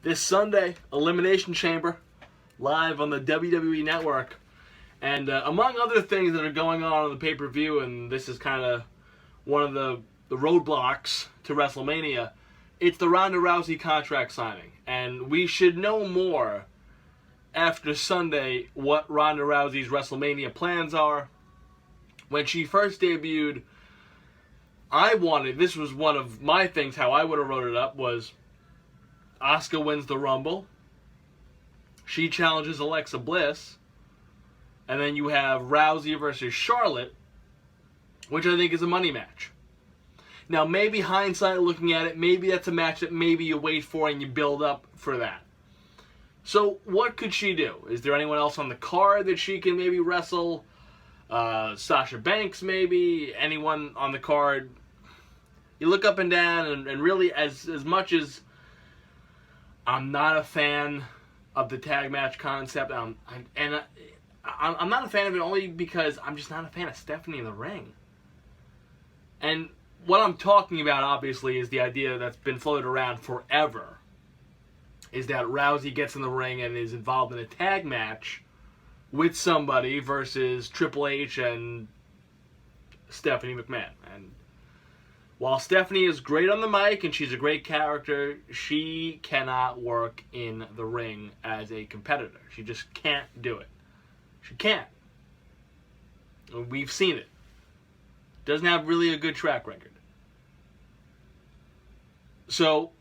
this Sunday, Elimination Chamber, live on the WWE Network. And among other things that are going on the pay-per-view, and this is kind of one of the roadblocks to WrestleMania, it's the Ronda Rousey contract signing. And we should know more after Sunday what Ronda Rousey's WrestleMania plans are. When she first debuted, this was one of my things, how I would have wrote it up, was Asuka wins the Rumble. She challenges Alexa Bliss. And then you have Rousey versus Charlotte, which I think is a money match. Now, maybe hindsight looking at it, maybe that's a match that maybe you wait for and you build up for that. So, what could she do? Is there anyone else on the card that she can maybe wrestle? Sasha Banks, maybe? Anyone on the card? You look up and down, and really, as much as I'm not a fan of the tag match concept, I'm not a fan of it only because I'm just not a fan of Stephanie in the ring. And what I'm talking about, obviously, is the idea that's been floated around forever, is that Rousey gets in the ring and is involved in a tag match with somebody versus Triple H and Stephanie McMahon. And while Stephanie is great on the mic and she's a great character, she cannot work in the ring as a competitor. She just can't do it. She can't. We've seen it. Doesn't have really a good track record. So,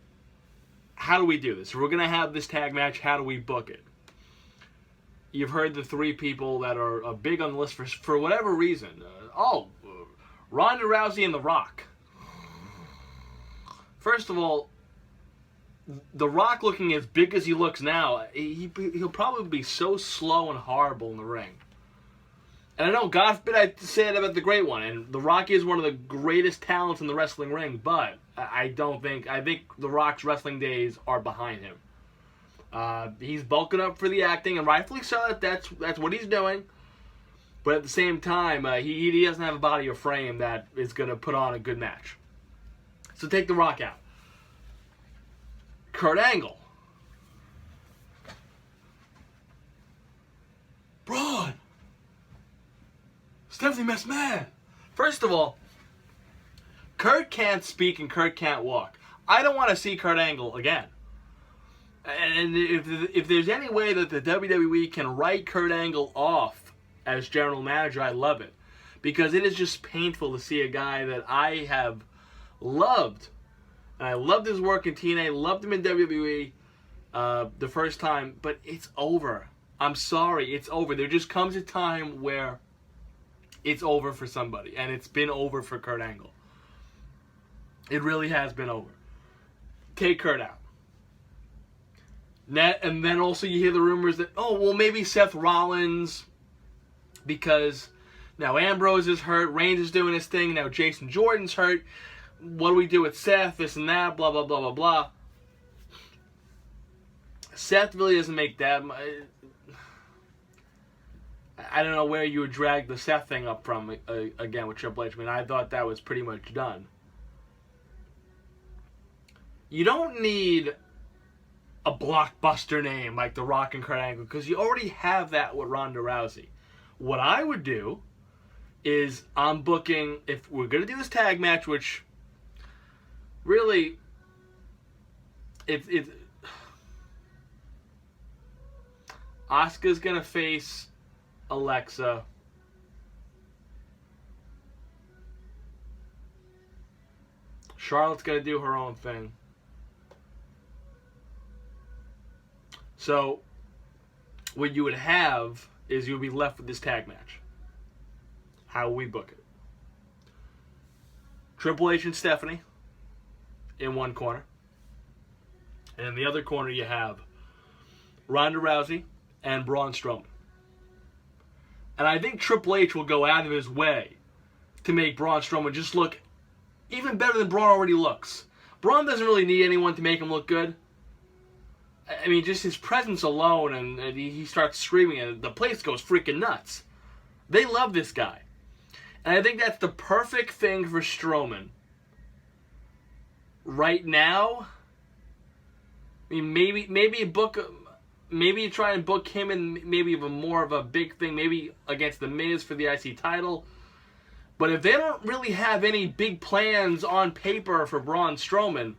how do we do this? We're going to have this tag match. How do we book it? You've heard the three people that are big on the list for whatever reason. Ronda Rousey and The Rock. First of all, The Rock, looking as big as he looks now, he'll probably be so slow and horrible in the ring. And I know, God forbid I say it about the Great One, and The Rock is one of the greatest talents in the wrestling ring, but I think The Rock's wrestling days are behind him. He's bulking up for the acting, and rightfully so, that's what he's doing. But at the same time, he doesn't have a body or frame that is going to put on a good match. So take The Rock out. Kurt Angle. Braun. Stephanie McMahon. First of all, Kurt can't speak and Kurt can't walk. I don't want to see Kurt Angle again. And if there's any way that the WWE can write Kurt Angle off as general manager, I love it. Because it is just painful to see a guy that I have loved. And I loved his work in TNA, loved him in WWE the first time, but it's over. I'm sorry, it's over. There just comes a time where it's over for somebody, and it's been over for Kurt Angle. It really has been over. Take Kurt out. And then also you hear the rumors that, maybe Seth Rollins, because now Ambrose is hurt, Reigns is doing his thing, now Jason Jordan's hurt. What do we do with Seth? This and that, blah, blah, blah, blah, blah. Seth really doesn't make that much. I don't know where you would drag the Seth thing up from again with Triple H. I mean, I thought that was pretty much done. You don't need a blockbuster name like The Rock and Kurt Angle because you already have that with Ronda Rousey. What I would do is I'm booking, if we're going to do this tag match, which really, Asuka's gonna face Alexa. Charlotte's gonna do her own thing. So, what you would have is you'll be left with this tag match. How we book it? Triple H and Stephanie in one corner. And in the other corner you have Ronda Rousey and Braun Strowman. And I think Triple H will go out of his way to make Braun Strowman just look even better than Braun already looks. Braun doesn't really need anyone to make him look good. I mean, just his presence alone, and he starts screaming, and the place goes freaking nuts. They love this guy. And I think that's the perfect thing for Strowman right now I mean, maybe you try and book him in maybe even more of a big thing, maybe against The Miz for the IC title. But if they don't really have any big plans on paper for Braun Strowman,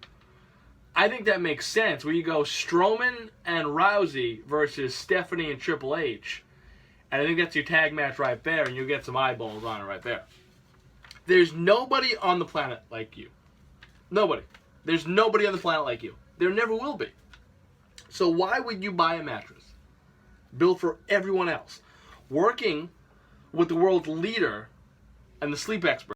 I think that makes sense. Where you go Strowman and Rousey versus Stephanie and Triple H. And I think that's your tag match right there, and you'll get some eyeballs on it right there. There's nobody on the planet like you. Nobody. There's nobody on the planet like you. There never will be. So why would you buy a mattress built for everyone else? Working with the world's leader and the sleep expert.